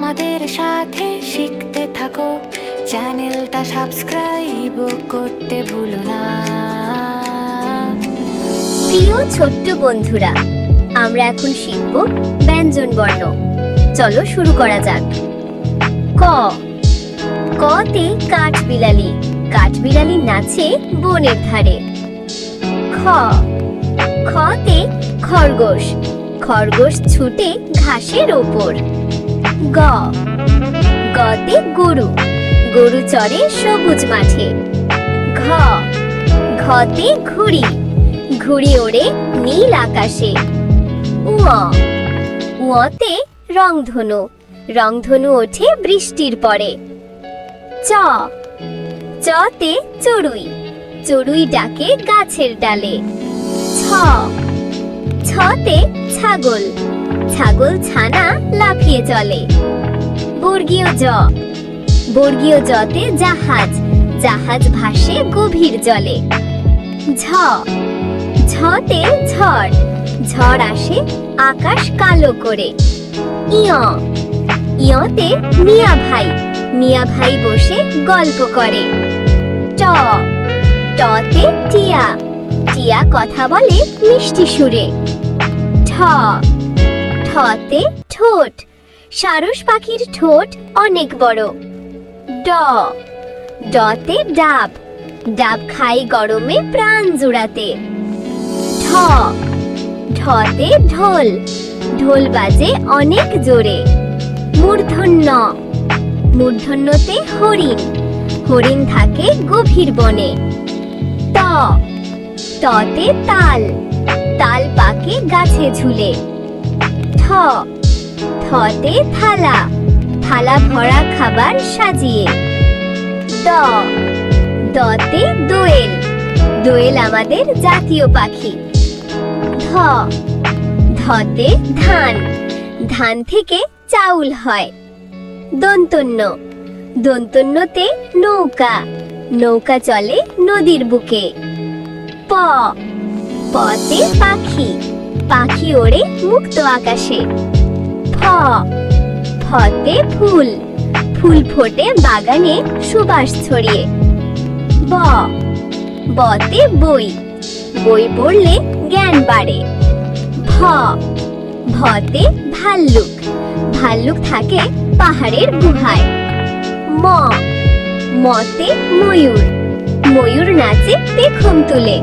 আমাদের সাথে শিখতে থাকো, চ্যানেলটা সাবস্ক্রাইব করতে ভুলো না। প্রিয় ছোট্ট বন্ধুরা, আমরা এখন শিখব ব্যঞ্জন বর্ণ। চলো শুরু করা যাক। ক। কতে কাঠবিড়ালি, কাঠবিড়ালি নাচে বনের ধারে। খ। খতে খরগোশ, খরগোশ ছুটে ঘাসের ওপর। গ। গতে গরু, গরু চড়ে সবুজ মাঠে। ঘ। ঘতে ঘুড়ি, ঘুড়ি ওড়ে নীল আকাশে। উ। উতে রংধনু, রংধনু ওঠে বৃষ্টির পরে। চ। চতে চড়ুই, চড়ুই ডাকে গাছের ডালে। ছ। ছতে ছাগল, ছাগল ছানা লাফিয়ে চলে। বর্গীয় জ। বর্গীয় জতে জাহাজ, জাহাজ ভাসে গভীর জলে। ঝ। ঝতে ঝড়, ঝড় আসে আকাশ কালো করে। ইয়। ইয়তে মিয়া ভাই, মিয়া ভাই বসে গল্প করে। ট। টতে টিয়া, টিয়া কথা বলে মিষ্টি সুরে। ঠ। ঠতে ঠোঁট, সারস পাখির ঠোঁট অনেক বড়। ড। ডতে ডাব, ডাব খাই গরমে প্রাণ জুড়াতে। ঢ। ঢতে ঢোল, ঢোল বাজে অনেক জোরে। মূর্ধন্য। মূর্ধন্যতে হরিণ, হরিণ থাকে গভীর বনে। ত। ততে তাল, তাল পাকে গাছে ঝুলে। থ। থতে থালা, থালা ভরা খাবার সাজিয়ে। দ। দতে দোয়েল, দোয়েল আমাদের জাতীয় পাখি। ধ। ধতে ধান, ধান থেকে চাউল হয়। দন্তন্য। দন্তন্যতে নৌকা, নৌকা চলে নদীর বুকে। প। পতে পাখি, পাখি ওড়ে মুক্ত আকাশে। ফ। ফতে ফুল, ফুল ফোটে বাগানে সুবাস ছড়িয়ে। ব। বতে বই, বই পড়লে জ্ঞান বাড়ে। ভ। ভতে ভাল্লুক, ভাল্লুক থাকে পাহাড়ের গুহায়। ম। মতে ময়ূর, ময়ূর নাচে পেখম তুলে।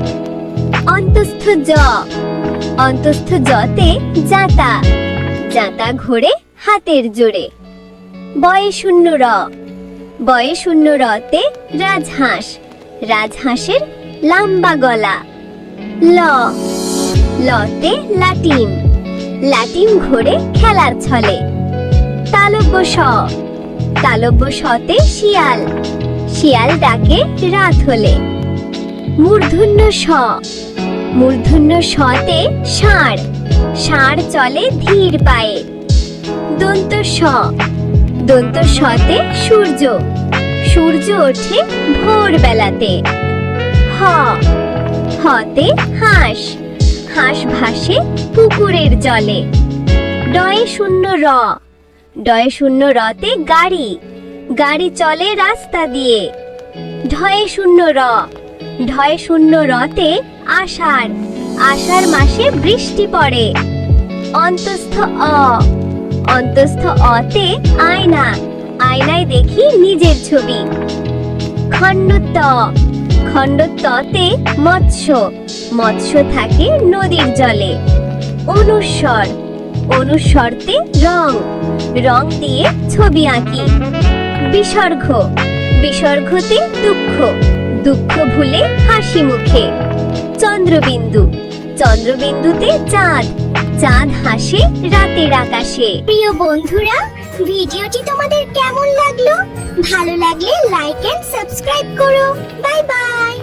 অন্তস্থ জ। অন্তস্থ জতে জাঁতা, জাঁতা ঘোরে হাতের জোরে। বয়ে শূন্য র। বয়ে শূন্য রতে রাজহাঁস, রাজহাঁসের লম্বা গলা। ল। লতে লাটিম, লাটিম ঘোরে খেলার ছলে। তালব্য স। তালব্য সতে শিয়াল, শিয়াল ডাকে রাত হলে। মূর্ধন্য স। মূর্ধন্য সতে ষাঁড়, ষাঁড় চলে ধীর পায়ে। দন্ত স। দন্ত সতে সূর্য, সূর্য ওঠে ভোর বেলাতে। হ। হতে হাঁস, হাঁস ভাসে পুকুরের জলে। ডয়ে শূন্য র। ডয়ে শূন্য রতে গাড়ি, গাড়ি চলে রাস্তা দিয়ে। ঢয়ে শূন্য র। ঢয়ে শূন্য রতে আষাঢ়, আষাঢ় মাসে বৃষ্টি পড়ে। অন্তস্থ অ। অন্তস্থ অতে আয়না, আয়নায় দেখি নিজের ছবি। খণ্ড ত। খণ্ড ততে মৎস্য, মৎস্য থাকে নদীর জলে। অনুস্বর। অনুস্বরতে রং, রং দিয়ে ছবি আঁকি। বিসর্গ। বিসর্গতে দুঃখ, দুঃখ ভুলে হাসি মুখে। চন্দ্রবিন্দু। চন্দ্রবিন্দুতে চাঁদ, চাঁদ হাসে রাতের আকাশে। প্রিয় বন্ধুরা, ভিডিওটি তোমাদের কেমন লাগলো? ভালো লাগলে লাইক এন্ড সাবস্ক্রাইব করো। Bye bye.